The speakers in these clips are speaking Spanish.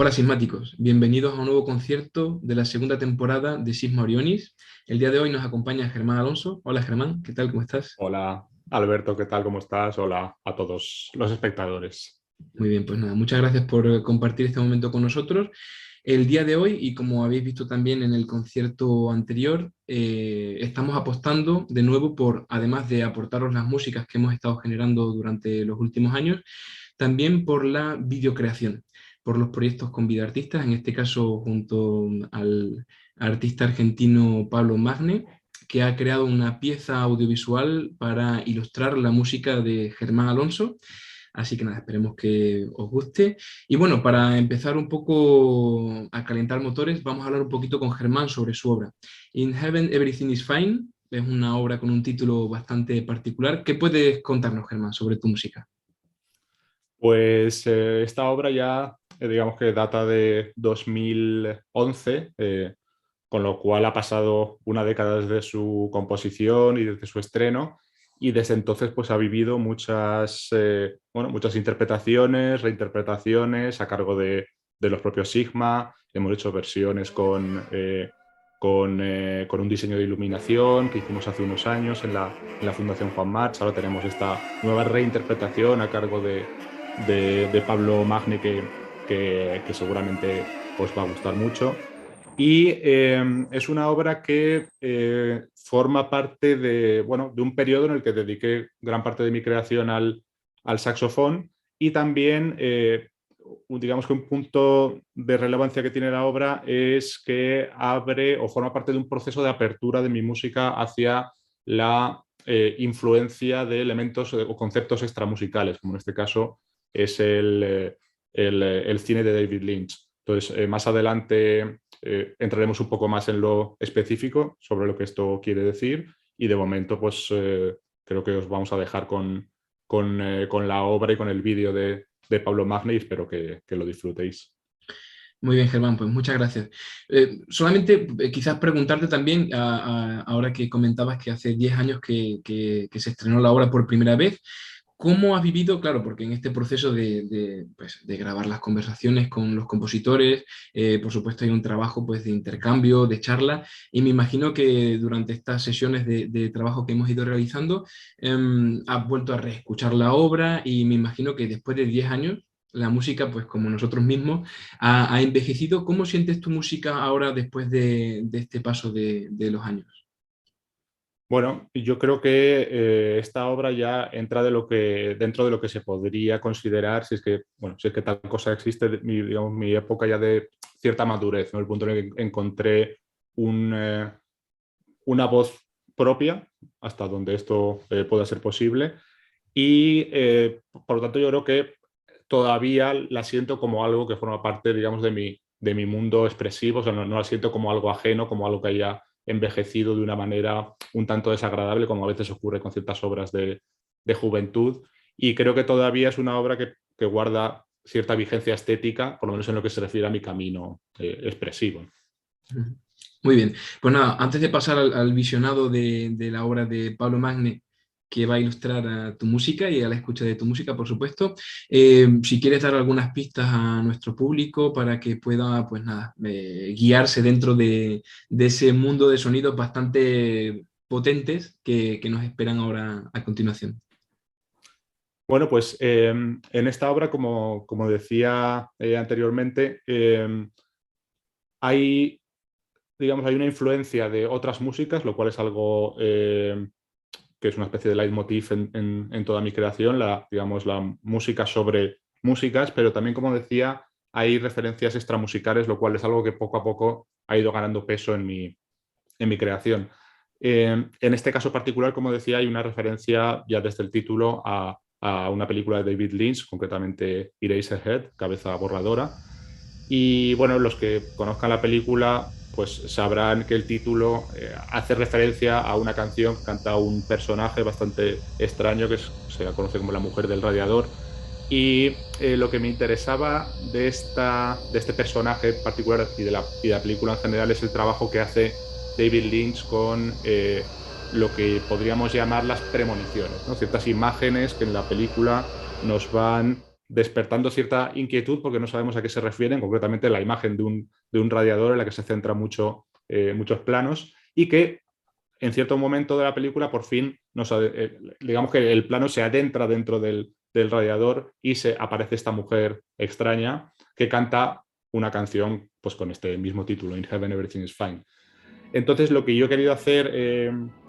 Hola sismáticos, bienvenidos a un nuevo concierto de la segunda temporada de Sisma Orionis. El día de hoy nos acompaña Germán Alonso. Hola Germán, ¿qué tal? ¿Cómo estás? Hola, Alberto, ¿qué tal? ¿Cómo estás? Hola a todos los espectadores. Muy bien, pues nada, muchas gracias por compartir este momento con nosotros. El día de hoy, y como habéis visto también en el concierto anterior, estamos apostando de nuevo por, además de aportaros las músicas que hemos estado generando durante los últimos años, también por la videocreación, por los proyectos con videoartistas, en este caso junto al artista argentino Pablo Magne, que ha creado una pieza audiovisual para ilustrar la música de Germán Alonso. Así que nada, esperemos que os guste. Y bueno, para empezar un poco a calentar motores, vamos a hablar un poquito con Germán sobre su obra. In Heaven Everything is Fine es una obra con un título bastante particular. ¿Qué puedes contarnos, Germán, sobre tu música? Pues esta obra ya, digamos que data de 2011, con lo cual ha pasado una década desde su composición y desde su estreno, y desde entonces pues ha vivido muchas interpretaciones, reinterpretaciones a cargo de los propios Sigma. Hemos hecho versiones con un diseño de iluminación que hicimos hace unos años en la Fundación Juan March. Ahora tenemos esta nueva reinterpretación a cargo de Pablo Magne que seguramente os va a gustar mucho. Y es una obra que forma parte de un periodo en el que dediqué gran parte de mi creación al saxofón, y también digamos que un punto de relevancia que tiene la obra es que abre o forma parte de un proceso de apertura de mi música hacia la influencia de elementos o conceptos extramusicales, como en este caso es el cine de David Lynch. Entonces, más adelante entraremos un poco más en lo específico sobre lo que esto quiere decir, y de momento pues creo que os vamos a dejar con la obra y con el vídeo de Pablo Magne, y espero que lo disfrutéis. Muy bien, Germán, pues muchas gracias. Solamente quizás preguntarte también, ahora que comentabas que hace 10 años que se estrenó la obra por primera vez, ¿cómo has vivido? Claro, porque en este proceso pues, de grabar las conversaciones con los compositores, por supuesto hay un trabajo pues, de intercambio, de charla, y me imagino que durante estas sesiones de trabajo que hemos ido realizando, has vuelto a reescuchar la obra y me imagino que después de 10 años, la música, pues como nosotros mismos, ha envejecido. ¿Cómo sientes tu música ahora después de este paso de los años? Bueno, yo creo que esta obra ya entra dentro de lo que se podría considerar, si es que tal cosa existe, digamos, mi época ya de cierta madurez, ¿no? El punto en el que encontré una voz propia, hasta donde esto pueda ser posible, y por lo tanto yo creo que todavía la siento como algo que forma parte, digamos, de mi mundo expresivo. O sea, no la siento como algo ajeno, como algo que haya envejecido de una manera un tanto desagradable, como a veces ocurre con ciertas obras de juventud, y creo que todavía es una obra que guarda cierta vigencia estética, por lo menos en lo que se refiere a mi camino expresivo. Muy bien. Pues nada, antes de pasar al visionado de la obra de Pablo Magne, que va a ilustrar a tu música y a la escucha de tu música, por supuesto, si quieres dar algunas pistas a nuestro público para que pueda, pues nada, guiarse dentro de ese mundo de sonidos bastante potentes que nos esperan ahora a continuación. Bueno, pues en esta obra, como decía anteriormente, hay, digamos, hay una influencia de otras músicas, lo cual es algo que es una especie de leitmotiv en toda mi creación, digamos, la música sobre músicas, pero también, como decía, hay referencias extramusicales, lo cual es algo que poco a poco ha ido ganando peso en mi creación. En este caso particular, como decía, hay una referencia ya desde el título a una película de David Lynch, concretamente Eraserhead, Cabeza Borradora. Y bueno, los que conozcan la película pues sabrán que el título hace referencia a una canción que canta un personaje bastante extraño se la conoce como la mujer del radiador. Y lo que me interesaba de este personaje particular y de la película en general es el trabajo que hace David Lynch con lo que podríamos llamar las premoniciones, ¿no? Ciertas imágenes que en la película nos van despertando cierta inquietud porque no sabemos a qué se refieren, concretamente la imagen de un radiador en la que se centra muchos planos y que en cierto momento de la película por fin digamos que el plano se adentra dentro del radiador y aparece esta mujer extraña que canta una canción pues, con este mismo título, In Heaven Everything is Fine. Entonces lo que yo he querido hacer,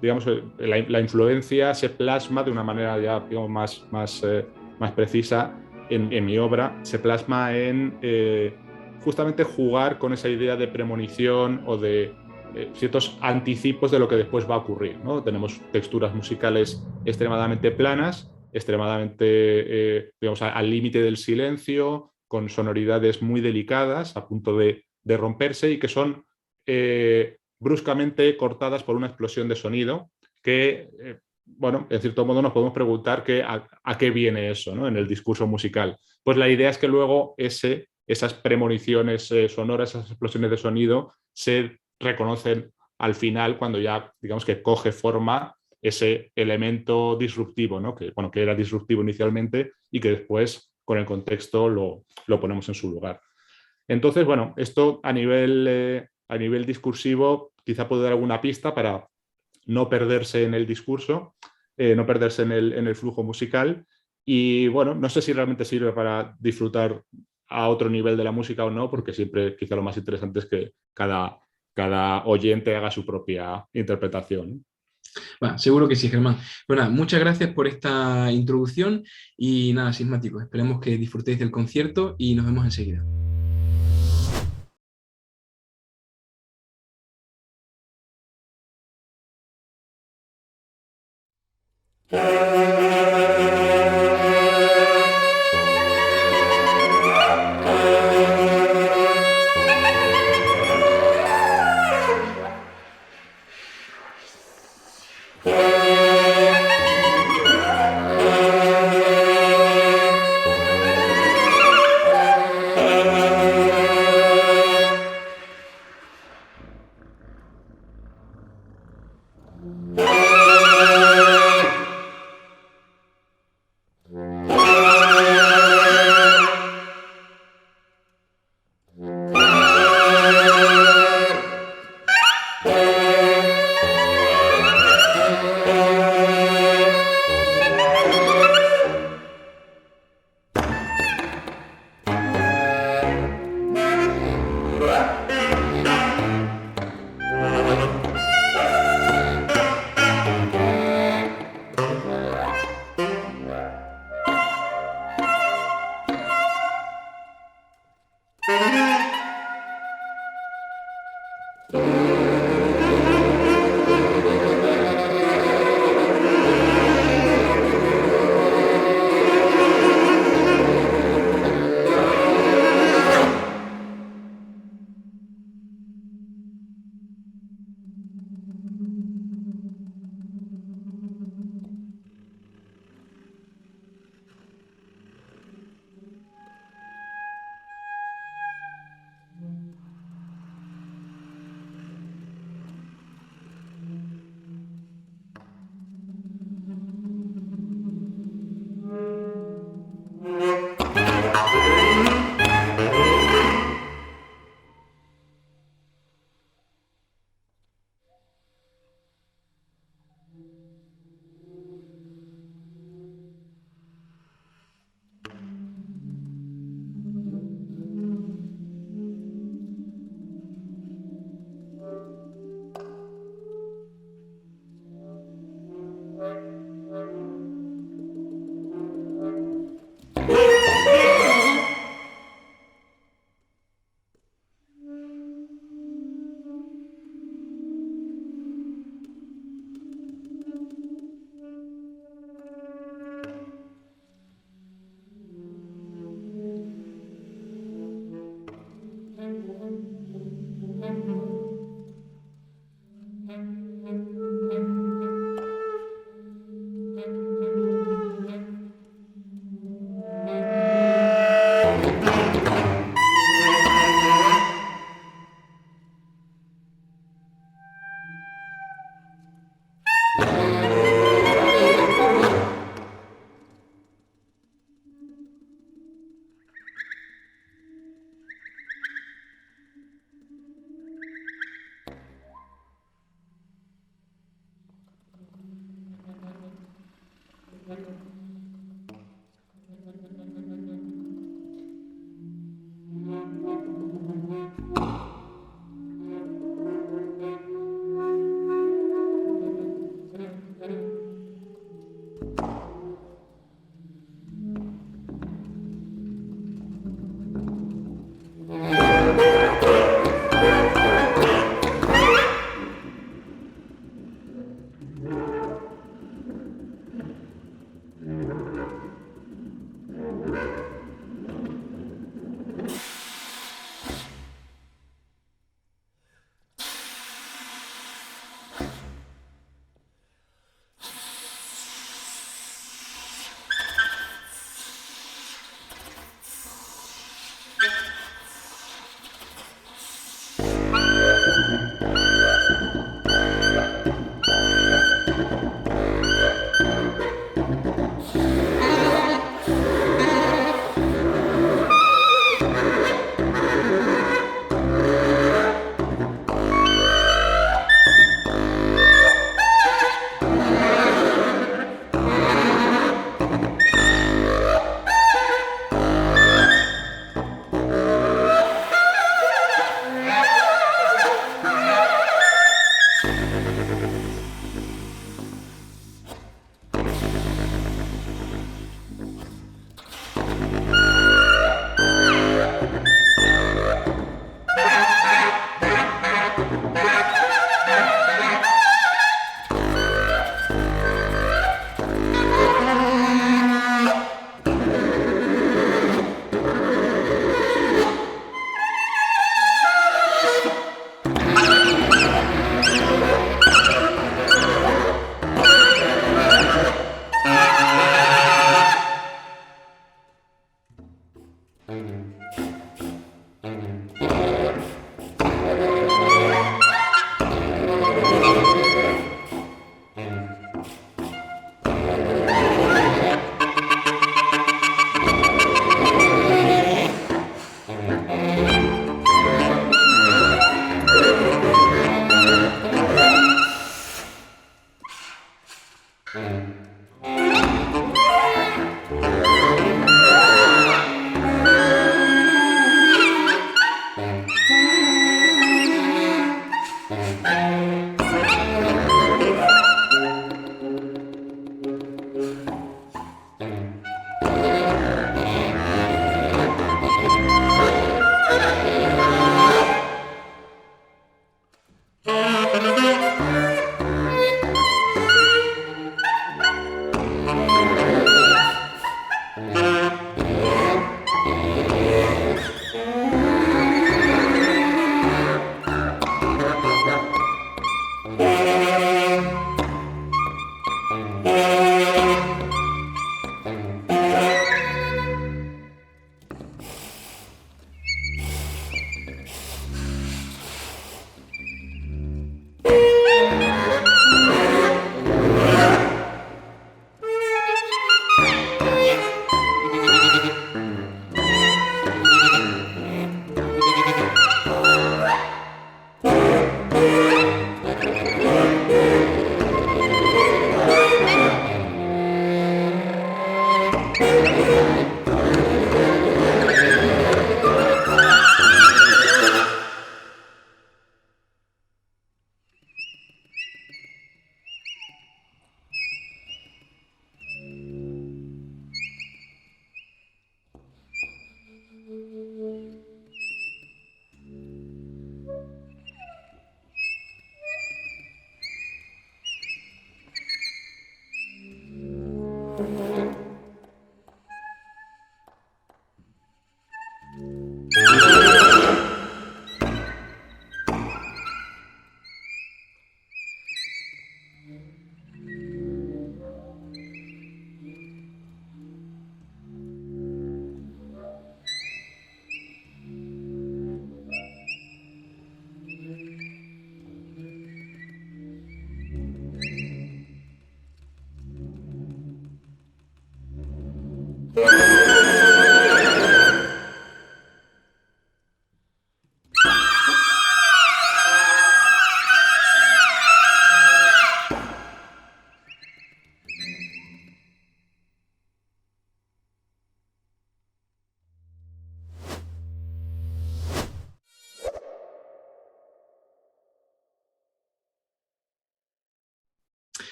digamos, la influencia se plasma de una manera ya digamos, más precisa en mi obra, se plasma en justamente jugar con esa idea de premonición o de ciertos anticipos de lo que después va a ocurrir, ¿no? Tenemos texturas musicales extremadamente planas, extremadamente, digamos, al límite del silencio, con sonoridades muy delicadas, a punto de romperse y que son bruscamente cortadas por una explosión de sonido que, bueno, en cierto modo nos podemos preguntar a qué viene eso, ¿no? En el discurso musical. Pues la idea es que luego esas premoniciones sonoras, esas explosiones de sonido se reconocen al final cuando ya, digamos que coge forma ese elemento disruptivo, ¿no? Que, bueno, que era disruptivo inicialmente y que después, con el contexto, lo ponemos en su lugar. Entonces, bueno, esto a nivel discursivo quizá puede dar alguna pista para no perderse en el discurso, no perderse en el flujo musical y, bueno, no sé si realmente sirve para disfrutar a otro nivel de la música o no, porque siempre quizá lo más interesante es que cada oyente haga su propia interpretación. Bueno, seguro que sí, Germán. Bueno, nada, muchas gracias por esta introducción y nada, sismáticos. Esperemos que disfrutéis del concierto y nos vemos enseguida.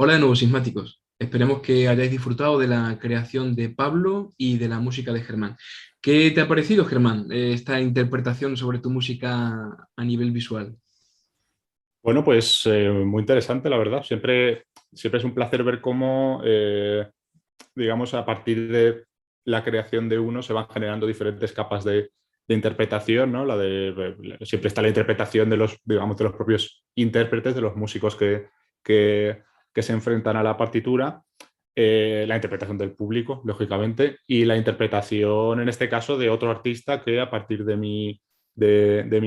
Hola de nuevo, sismáticos. Esperemos que hayáis disfrutado de la creación de Pablo y de la música de Germán. ¿Qué te ha parecido, Germán, esta interpretación sobre tu música a nivel visual? Bueno, pues muy interesante, la verdad. Siempre es un placer ver cómo, digamos, a partir de la creación de uno se van generando diferentes capas de interpretación, ¿no? Siempre está la interpretación de los, digamos, de los propios intérpretes, de los músicos que, que se enfrentan a la partitura, la interpretación del público, lógicamente, y la interpretación, en este caso, de otro artista que a partir de mi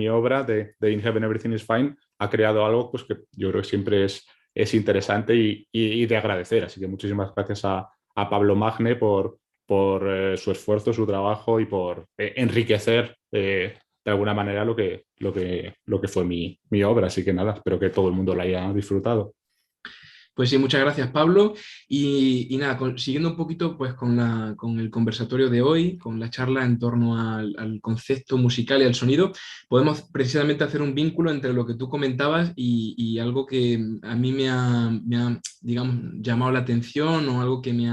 obra, de In Heaven Everything is Fine, ha creado algo pues, que yo creo que siempre es interesante y de agradecer. Así que muchísimas gracias a Pablo Magne por su esfuerzo, su trabajo y por enriquecer de alguna manera lo que fue mi obra. Así que nada, espero que todo el mundo la haya disfrutado. Pues sí, muchas gracias, Pablo. Y nada, siguiendo un poquito pues, con el conversatorio de hoy, con la charla en torno al concepto musical y al sonido, podemos precisamente hacer un vínculo entre lo que tú comentabas y algo que a mí me ha, digamos, llamado la atención o algo que me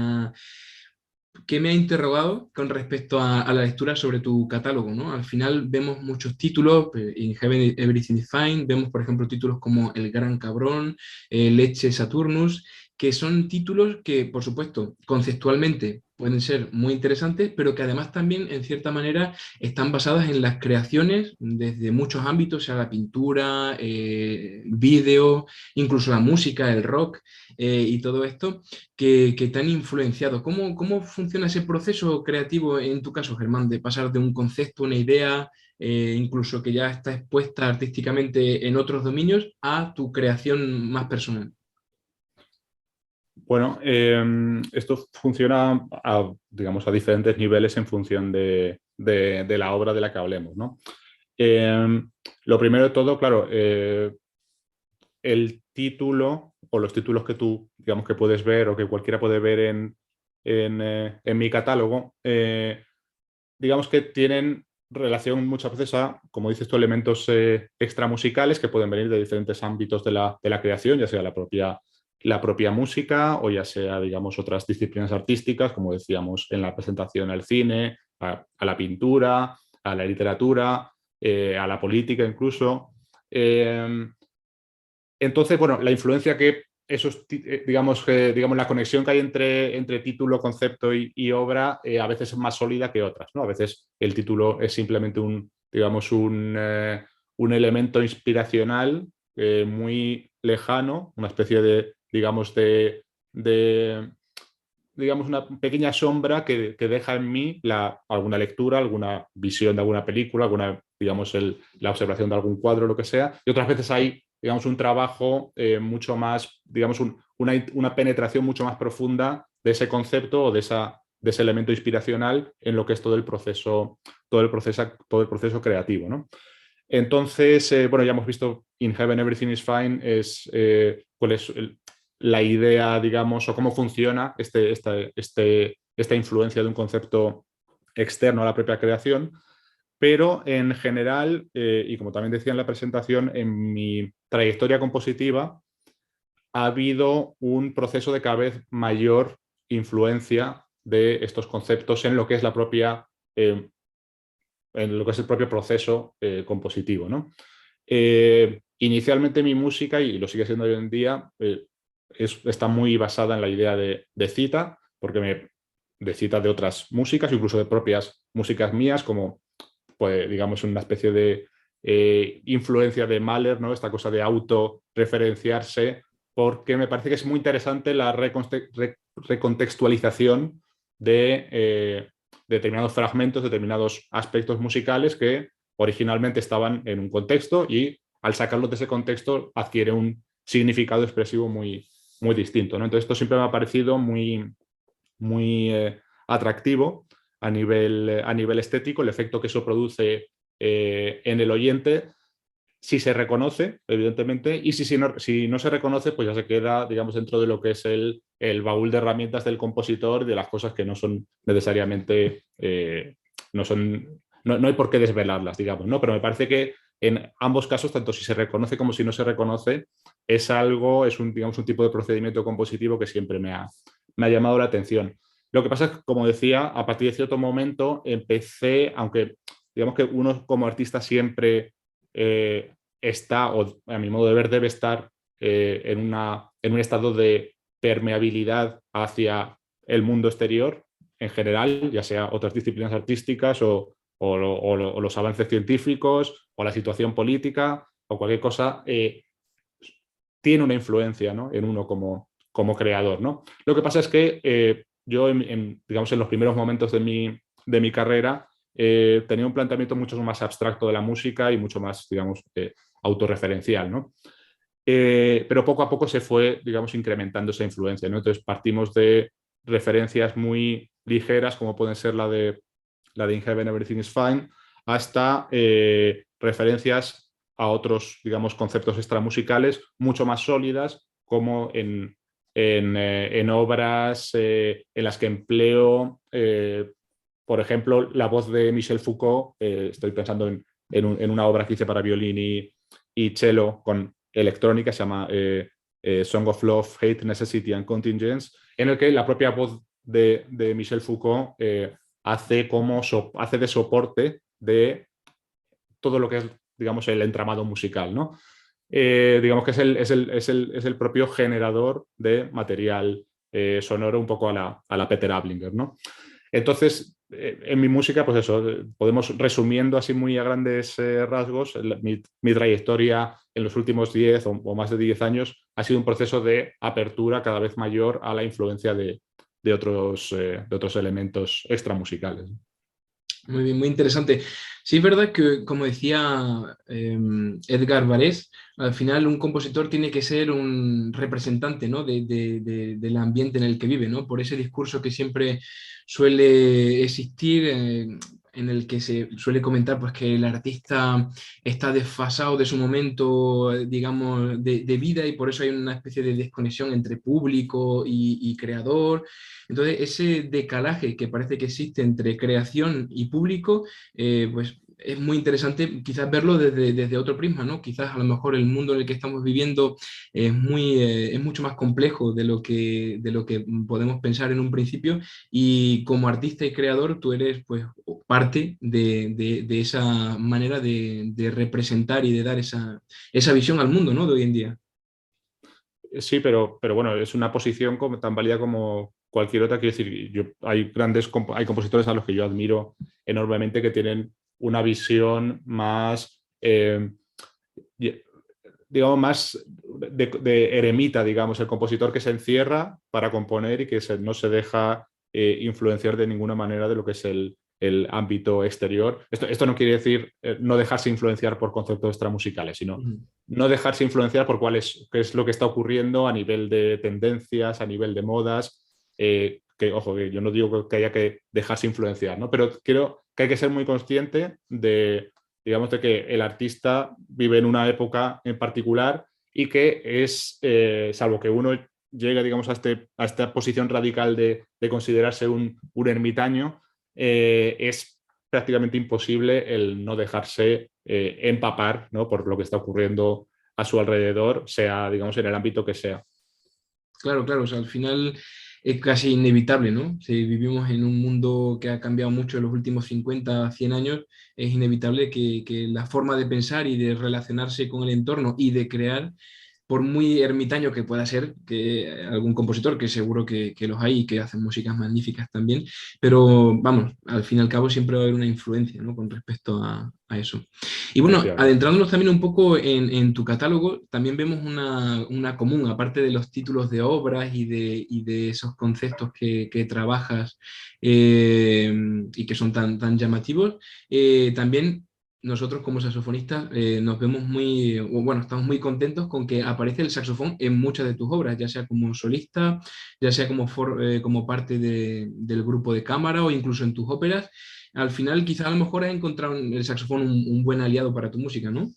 ha interrogado con respecto a la lectura sobre tu catálogo, ¿no? Al final vemos muchos títulos, In Heaven Everything is Fine, vemos por ejemplo títulos como El Gran Cabrón, Leche Saturnus, que son títulos que por supuesto conceptualmente pueden ser muy interesantes, pero que además también en cierta manera están basadas en las creaciones desde muchos ámbitos, sea la pintura, vídeo, incluso la música, el rock y todo esto que te han influenciado. ¿Cómo funciona ese proceso creativo en tu caso, Germán, de pasar de un concepto, una idea, incluso que ya está expuesta artísticamente en otros dominios, a tu creación más personal? Bueno, esto funciona digamos, a diferentes niveles en función de la obra de la que hablemos, ¿no? Lo primero de todo, claro, el título o los títulos que tú, digamos, que puedes ver o que cualquiera puede ver en mi catálogo, digamos que tienen relación muchas veces a, como dices tú, elementos extramusicales que pueden venir de diferentes ámbitos de la creación, ya sea la propia música o ya sea, digamos, otras disciplinas artísticas, como decíamos en la presentación, al cine, a la pintura, a la literatura, a la política incluso. Entonces, bueno, la influencia que esos, digamos, la conexión que hay entre título, concepto y obra a veces es más sólida que otras, ¿no? A veces el título es simplemente digamos, un elemento inspiracional muy lejano, una especie de, digamos, digamos, una pequeña sombra que deja en mí alguna lectura, alguna visión de alguna película, digamos, la observación de algún cuadro, lo que sea. Y otras veces hay, digamos, un trabajo mucho más, digamos, una penetración mucho más profunda de ese concepto o de ese elemento inspiracional en lo que es todo el proceso creativo, ¿no? Entonces, bueno, ya hemos visto In Heaven Everything is Fine, cuál es la idea, digamos, o cómo funciona esta influencia de un concepto externo a la propia creación, pero en general, y como también decía en la presentación, en mi trayectoria compositiva ha habido un proceso de cada vez mayor influencia de estos conceptos en lo que es en lo que es el propio proceso compositivo, ¿no? Inicialmente mi música, y lo sigue siendo hoy en día, está muy basada en la idea de cita, porque de cita de otras músicas, incluso de propias músicas mías, como, pues, digamos, una especie de influencia de Mahler, ¿no? Esta cosa de autorreferenciarse, porque me parece que es muy interesante la recontextualización de determinados fragmentos, determinados aspectos musicales que originalmente estaban en un contexto y al sacarlos de ese contexto adquiere un significado expresivo muy, muy distinto, ¿no? Entonces esto siempre me ha parecido muy, muy atractivo a nivel estético, el efecto que eso produce en el oyente, si se reconoce, evidentemente, y si no se reconoce, pues ya se queda, digamos, dentro de lo que es el baúl de herramientas del compositor, de las cosas que no son necesariamente, no hay por qué desvelarlas, digamos, ¿no? Pero me parece que en ambos casos, tanto si se reconoce como si no se reconoce, digamos, un tipo de procedimiento compositivo que siempre me ha llamado la atención. Lo que pasa es que, como decía, a partir de cierto momento empecé, aunque digamos que uno como artista siempre está, o a mi modo de ver, debe estar en un estado de permeabilidad hacia el mundo exterior en general, ya sea otras disciplinas artísticas o los avances científicos o la situación política o cualquier cosa, tiene una influencia, ¿no? En uno como creador, ¿no? Lo que pasa es que yo, digamos, en los primeros momentos de mi carrera, tenía un planteamiento mucho más abstracto de la música y mucho más, digamos, autorreferencial, ¿no? Pero poco a poco se fue, digamos, incrementando esa influencia, ¿no? Entonces partimos de referencias muy ligeras, como pueden ser la de In Heaven Everything is Fine, hasta referencias a otros, digamos, conceptos extramusicales mucho más sólidas, como en obras en las que empleo, por ejemplo, la voz de Michel Foucault. Estoy pensando en una obra que hice para violín y cello con electrónica, se llama Song of Love, Hate, Necessity and Contingence, en el que la propia voz de Michel Foucault hace de soporte de todo lo que es, digamos, el entramado musical, ¿no? Digamos que es el propio generador de material sonoro, un poco a la Peter Ablinger, ¿no? Entonces, en mi música, pues eso, podemos, resumiendo así muy a grandes rasgos, mi trayectoria en los últimos 10 o más de 10 años ha sido un proceso de apertura cada vez mayor a la influencia de otros elementos extramusicales. Muy bien, muy interesante. Sí, es verdad que, como decía Edgar Varés, al final un compositor tiene que ser un representante, ¿no? Del ambiente en el que vive, ¿no? Por ese discurso que siempre suele existir. en el que se suele comentar pues, que el artista está desfasado de su momento, digamos, de vida y por eso hay una especie de desconexión entre público y creador. Entonces, ese decalaje que parece que existe entre creación y público, pues es muy interesante quizás verlo desde otro prisma, ¿no? Quizás a lo mejor el mundo en el que estamos viviendo es mucho más complejo de lo que podemos pensar en un principio y como artista y creador tú eres pues parte de esa manera de representar y de dar esa visión al mundo, ¿no? De hoy en día. Sí, pero bueno, es una posición como, tan válida como cualquier otra. Quiero decir, hay compositores a los que yo admiro enormemente que tienen una visión más, digamos, más de eremita, digamos, el compositor que se encierra para componer y que no se deja influenciar de ninguna manera de lo que es el ámbito exterior. Esto no quiere decir no dejarse influenciar por conceptos extramusicales, sino Ujú. no dejarse influenciar por qué es lo que está ocurriendo a nivel de tendencias, a nivel de modas, ojo, que yo no digo que haya que dejarse influenciar, ¿no? Pero creo que hay que ser muy consciente de, digamos, de que el artista vive en una época en particular y que es, salvo que uno llegue, digamos, a esta posición radical de considerarse un ermitaño, es prácticamente imposible el no dejarse empapar, ¿no? Por lo que está ocurriendo a su alrededor, sea, digamos, en el ámbito que sea. Claro, claro, o sea, al final es casi inevitable, ¿no? Si vivimos en un mundo que ha cambiado mucho en los últimos 50, 100 años, es inevitable que la forma de pensar y de relacionarse con el entorno y de crear por muy ermitaño que pueda ser que algún compositor, que seguro que los hay y que hacen músicas magníficas también, pero vamos, al fin y al cabo siempre va a haber una influencia, ¿no? Con respecto a eso. Y bueno, Efectivamente. adentrándonos también un poco en tu catálogo, también vemos una común, aparte de los títulos de obras y de esos conceptos que trabajas y que son tan llamativos, también nosotros como saxofonistas nos vemos bueno, estamos muy contentos con que aparece el saxofón en muchas de tus obras, ya sea como solista, ya sea como parte del grupo de cámara o incluso en tus óperas. Al final, quizás a lo mejor has encontrado en el saxofón un buen aliado para tu música, ¿no?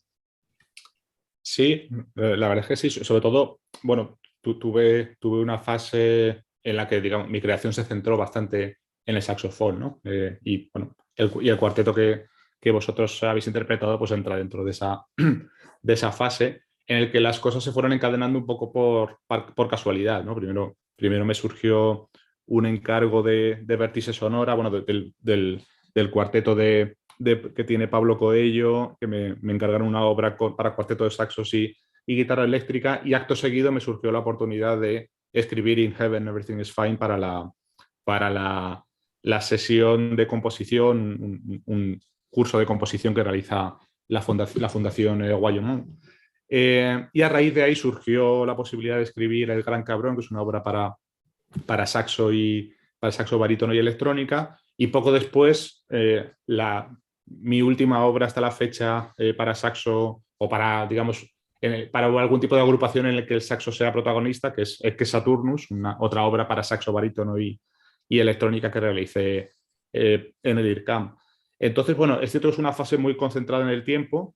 Sí, la verdad es que sí. Sobre todo, bueno, tuve una fase en la que, digamos, mi creación se centró bastante en el saxofón, ¿no? Y bueno, el cuarteto que vosotros habéis interpretado, pues entra dentro de esa fase en el que las cosas se fueron encadenando un poco por casualidad, ¿no? Primero me surgió un encargo de vértice sonora, bueno, del cuarteto que tiene Pablo Coello, que me encargaron una obra para cuarteto de saxos y guitarra eléctrica, y acto seguido me surgió la oportunidad de escribir In Heaven, Everything is Fine para la sesión de composición, un curso de composición que realiza la Fundación Guayomón. Y a raíz de ahí surgió la posibilidad de escribir El Gran Cabrón, que es una obra para saxo para saxo barítono y electrónica. Y poco después, mi última obra hasta la fecha para saxo o para, digamos, para algún tipo de agrupación en el que el saxo sea protagonista, que es Saturnus, otra obra para saxo barítono y electrónica que realicé en el IRCAM. Entonces, bueno, es cierto que es una fase muy concentrada en el tiempo,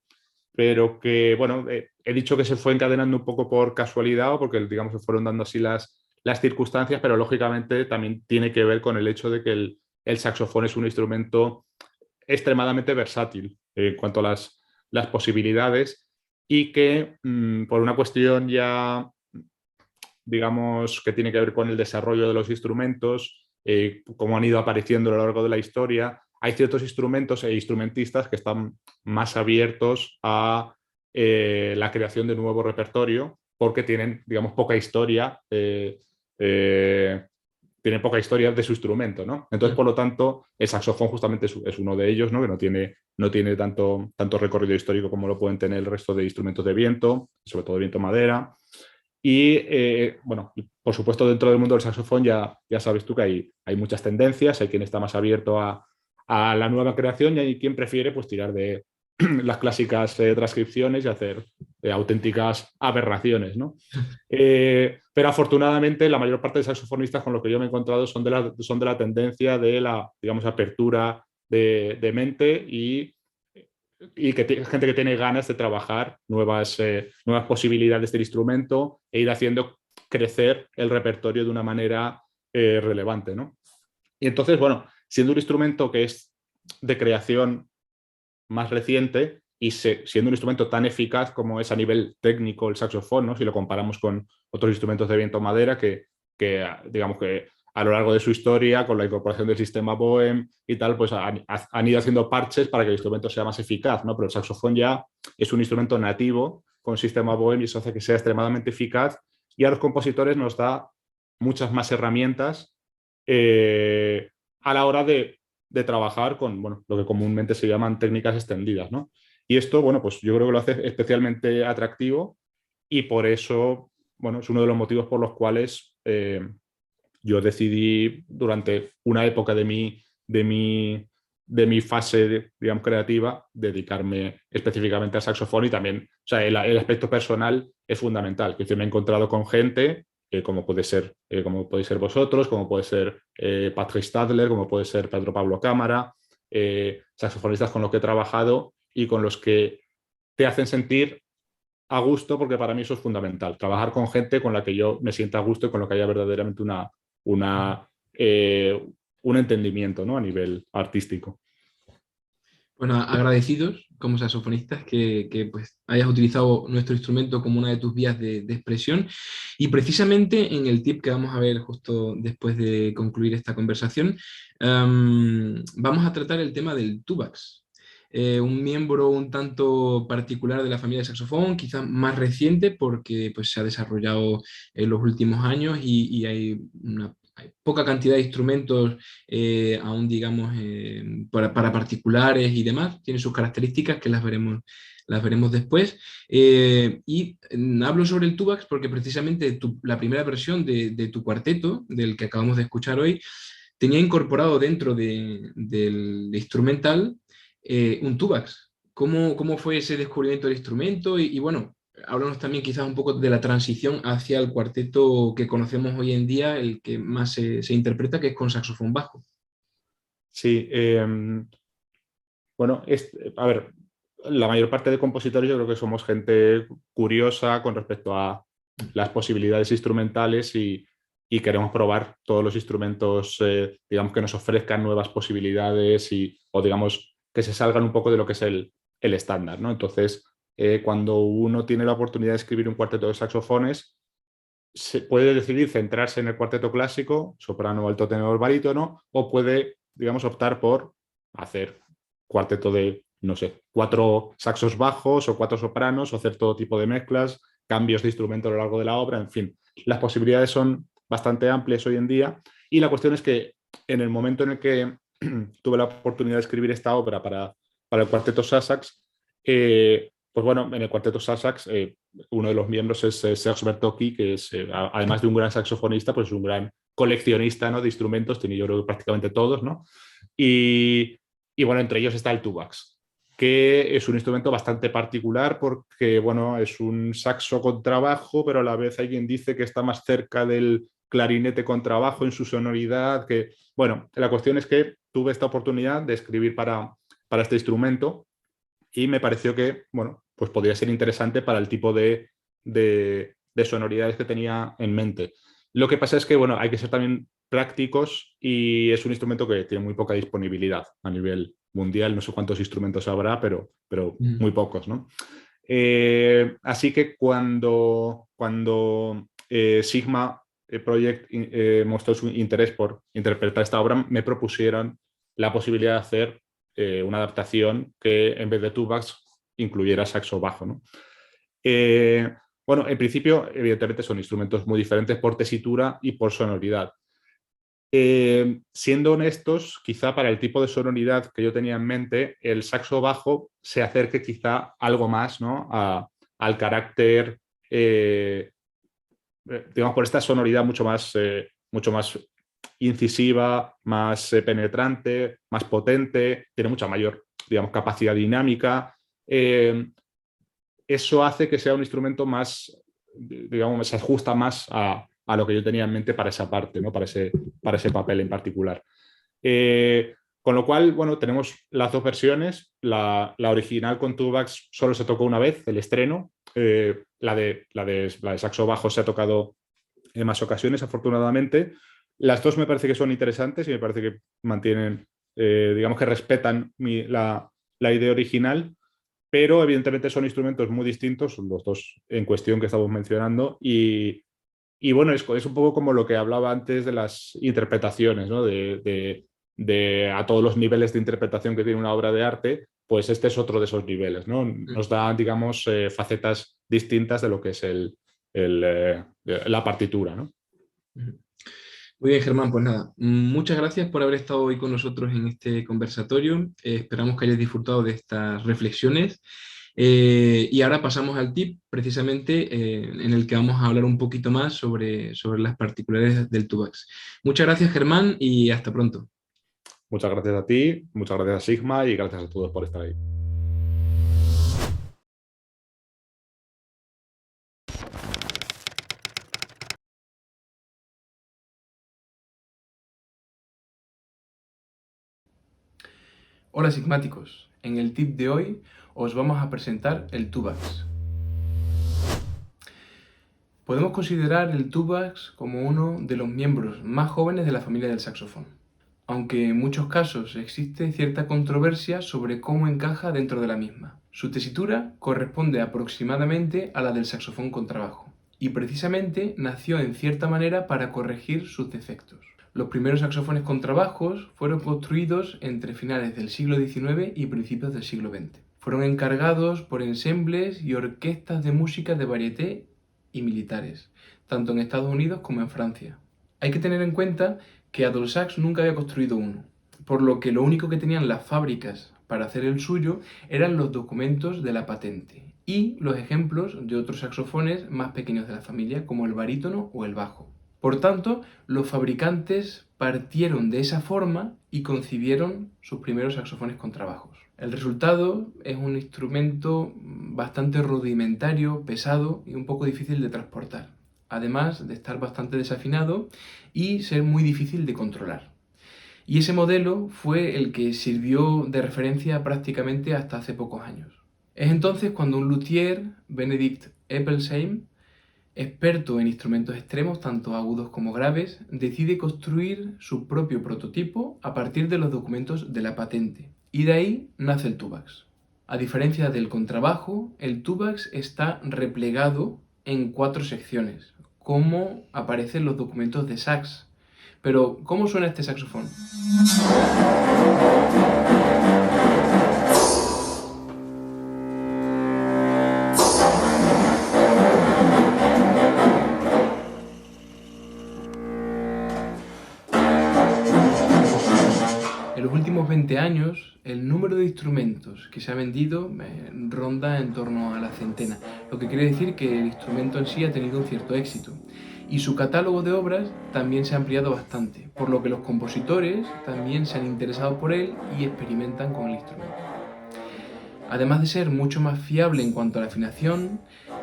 pero que, bueno, he dicho que se fue encadenando un poco por casualidad o porque, digamos, se fueron dando así las circunstancias, pero lógicamente también tiene que ver con el hecho de que el saxofón es un instrumento extremadamente versátil en cuanto a las posibilidades y que por una cuestión ya, digamos, que tiene que ver con el desarrollo de los instrumentos, cómo han ido apareciendo a lo largo de la historia, hay ciertos instrumentos e instrumentistas que están más abiertos a la creación de nuevo repertorio porque tienen, digamos, poca historia. Tiene poca historia de su instrumento, ¿no? Entonces, por lo tanto, el saxofón justamente es uno de ellos, ¿no? Que no tiene tanto recorrido histórico como lo pueden tener el resto de instrumentos de viento, sobre todo de viento madera. Y, bueno, por supuesto, dentro del mundo del saxofón ya sabes tú que hay muchas tendencias, hay quien está más abierto a la nueva creación y hay quien prefiere pues, tirar de las clásicas transcripciones y hacer auténticas aberraciones, ¿no? Pero afortunadamente la mayor parte de saxofonistas con los que yo me he encontrado son de la tendencia de la, digamos, apertura de mente y gente que tiene ganas de trabajar nuevas posibilidades del instrumento e ir haciendo crecer el repertorio de una manera relevante, ¿no? Y entonces, bueno, siendo un instrumento que es de creación más reciente y siendo un instrumento tan eficaz como es a nivel técnico el saxofón, ¿no? Si lo comparamos con otros instrumentos de viento madera digamos que a lo largo de su historia, con la incorporación del sistema Boehm y tal, pues han ido haciendo parches para que el instrumento sea más eficaz, ¿no? Pero el saxofón ya es un instrumento nativo con sistema Boehm y eso hace que sea extremadamente eficaz y a los compositores nos da muchas más herramientas a la hora de trabajar con, bueno, lo que comúnmente se llaman técnicas extendidas, ¿no? Y esto, bueno, pues yo creo que lo hace especialmente atractivo y por eso, bueno, es uno de los motivos por los cuales yo decidí durante una época de mi fase, digamos, creativa, dedicarme específicamente al saxofón y también, o sea, el aspecto personal es fundamental. Que yo me he encontrado con gente como podéis ser vosotros, como puede ser Patrick Stadler, como puede ser Pedro Pablo Cámara, saxofonistas con los que he trabajado y con los que te hacen sentir a gusto, porque para mí eso es fundamental, trabajar con gente con la que yo me sienta a gusto y con la que haya verdaderamente un entendimiento, ¿no? A nivel artístico. Bueno, agradecidos como saxofonistas pues, hayas utilizado nuestro instrumento como una de tus vías de expresión y precisamente en el tip que vamos a ver justo después de concluir esta conversación, vamos a tratar el tema del tubax. Un miembro un tanto particular de la familia de saxofón, quizás más reciente porque pues, se ha desarrollado en los últimos años y hay poca cantidad de instrumentos aún digamos para particulares y demás, tiene sus características que las veremos después. Hablo sobre el tubax porque precisamente la primera versión de tu cuarteto, del que acabamos de escuchar hoy, tenía incorporado dentro del instrumental un tubax. ¿Cómo fue ese descubrimiento del instrumento? Bueno, háblanos también quizás un poco de la transición hacia el cuarteto que conocemos hoy en día, el que más se interpreta, que es con saxofón bajo. Sí, bueno, a ver, la mayor parte de compositores yo creo que somos gente curiosa con respecto a las posibilidades instrumentales y queremos probar todos los instrumentos, digamos, que nos ofrezcan nuevas posibilidades o digamos que se salgan un poco de lo que es el estándar, ¿no? Entonces, cuando uno tiene la oportunidad de escribir un cuarteto de saxofones, se puede decidir centrarse en el cuarteto clásico, soprano, alto, tenor, barítono, o puede, digamos, optar por hacer cuarteto de, no sé, 4 saxos bajos o 4 sopranos, o hacer todo tipo de mezclas, cambios de instrumento a lo largo de la obra, en fin. Las posibilidades son bastante amplias hoy en día y la cuestión es que en el momento en el que tuve la oportunidad de escribir esta obra para el cuarteto Sasax, pues bueno, en el cuarteto Sasax uno de los miembros es Serge Bertocchi, que es, además de un gran saxofonista, pues es un gran coleccionista, ¿no?, de instrumentos, tiene yo creo que prácticamente todos, ¿no? Y bueno, entre ellos está el tubax, que es un instrumento bastante particular porque, bueno, es un saxo con trabajo, pero a la vez hay quien dice que está más cerca del clarinete con trabajo en su sonoridad, que, bueno, la cuestión es que tuve esta oportunidad de escribir para este instrumento y me pareció que, bueno, pues podría ser interesante para el tipo de sonoridades que tenía en mente. Lo que pasa es que, bueno, hay que ser también prácticos y es un instrumento que tiene muy poca disponibilidad a nivel mundial. No sé cuántos instrumentos habrá, pero muy pocos, ¿no? Así que cuando Sigma Project mostró su interés por interpretar esta obra, me propusieron la posibilidad de hacer una adaptación que en vez de tubax incluyera saxo bajo, ¿no? Bueno, en principio, evidentemente son instrumentos muy diferentes por tesitura y por sonoridad. Siendo honestos, quizá para el tipo de sonoridad que yo tenía en mente, el saxo bajo se acerque quizá algo más, ¿no?, al carácter, digamos, por esta sonoridad mucho más incisiva, más penetrante, más potente, tiene mucha mayor, digamos, capacidad dinámica. Eso hace que sea un instrumento más, digamos, se ajusta más a lo que yo tenía en mente para esa parte, ¿no?, para ese papel en particular. Con lo cual, bueno, tenemos las dos versiones. La original con Tubax solo se tocó una vez, el estreno. La de saxo bajo se ha tocado en más ocasiones, afortunadamente. Las dos me parece que son interesantes y me parece que mantienen, digamos que respetan la idea original, pero evidentemente son instrumentos muy distintos, los dos en cuestión que estamos mencionando, y bueno, es un poco como lo que hablaba antes de las interpretaciones, ¿no? De a todos los niveles de interpretación que tiene una obra de arte, pues este es otro de esos niveles, ¿no? Nos da, digamos, facetas distintas de lo que es la partitura, ¿no? Muy bien, Germán, pues nada, muchas gracias por haber estado hoy con nosotros en este conversatorio. Esperamos que hayáis disfrutado de estas reflexiones. Y ahora pasamos al tip, precisamente, en el que vamos a hablar un poquito más sobre las particularidades del Tubax. Muchas gracias, Germán, y hasta pronto. Muchas gracias a ti, muchas gracias a Sigma y gracias a todos por estar ahí. Hola sigmáticos, en el tip de hoy os vamos a presentar el Tubax. Podemos considerar el Tubax como uno de los miembros más jóvenes de la familia del saxofón, aunque en muchos casos existe cierta controversia sobre cómo encaja dentro de la misma. Su tesitura corresponde aproximadamente a la del saxofón contrabajo, y precisamente nació en cierta manera para corregir sus defectos. Los primeros saxofones contrabajos fueron construidos entre finales del siglo XIX y principios del siglo XX. Fueron encargados por ensembles y orquestas de música de variété y militares, tanto en Estados Unidos como en Francia. Hay que tener en cuenta que Adolphe Sax nunca había construido uno, por lo que lo único que tenían las fábricas para hacer el suyo eran los documentos de la patente y los ejemplos de otros saxofones más pequeños de la familia, como el barítono o el bajo. Por tanto, los fabricantes partieron de esa forma y concibieron sus primeros saxofones contrabajos. El resultado es un instrumento bastante rudimentario, pesado y un poco difícil de transportar, además de estar bastante desafinado y ser muy difícil de controlar. Y ese modelo fue el que sirvió de referencia prácticamente hasta hace pocos años. Es entonces cuando un luthier, Benedict Eppelsheim, experto en instrumentos extremos, tanto agudos como graves, decide construir su propio prototipo a partir de los documentos de la patente. Y de ahí nace el Tubax. A diferencia del contrabajo, el Tubax está replegado en 4 secciones, como aparece en los documentos de Sax. Pero, ¿cómo suena este saxofón? En los últimos 20 años, el número de instrumentos que se ha vendido ronda en torno a la centena, lo que quiere decir que el instrumento en sí ha tenido un cierto éxito. Y su catálogo de obras también se ha ampliado bastante, por lo que los compositores también se han interesado por él y experimentan con el instrumento. Además de ser mucho más fiable en cuanto a la afinación,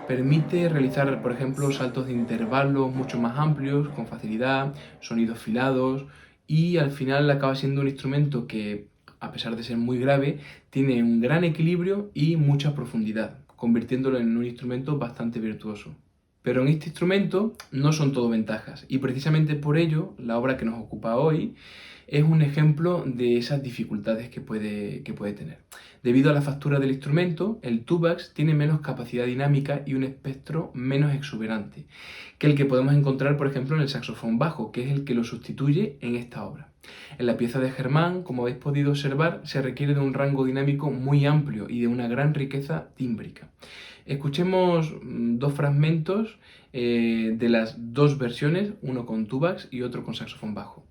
permite realizar, por ejemplo, saltos de intervalos mucho más amplios, con facilidad, sonidos filados, y al final acaba siendo un instrumento que, a pesar de ser muy grave, tiene un gran equilibrio y mucha profundidad, convirtiéndolo en un instrumento bastante virtuoso. Pero en este instrumento no son todo ventajas, y precisamente por ello la obra que nos ocupa hoy es un ejemplo de esas dificultades que puede tener. Debido a la factura del instrumento, el Tubax tiene menos capacidad dinámica y un espectro menos exuberante que el que podemos encontrar, por ejemplo, en el saxofón bajo, que es el que lo sustituye en esta obra. En la pieza de Germán, como habéis podido observar, se requiere de un rango dinámico muy amplio y de una gran riqueza tímbrica. Escuchemos 2 fragmentos de las 2 versiones, uno con Tubax y otro con saxofón bajo.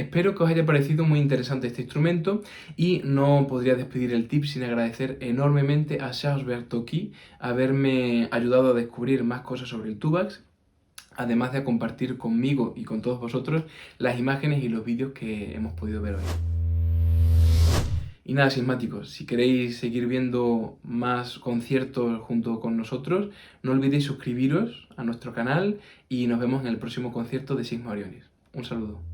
Espero que os haya parecido muy interesante este instrumento y no podría despedir el tip sin agradecer enormemente a Charles Toki haberme ayudado a descubrir más cosas sobre el tubax, además de compartir conmigo y con todos vosotros las imágenes y los vídeos que hemos podido ver hoy. Y nada, sismáticos, si queréis seguir viendo más conciertos junto con nosotros, no olvidéis suscribiros a nuestro canal y nos vemos en el próximo concierto de Sigma Orionis. Un saludo.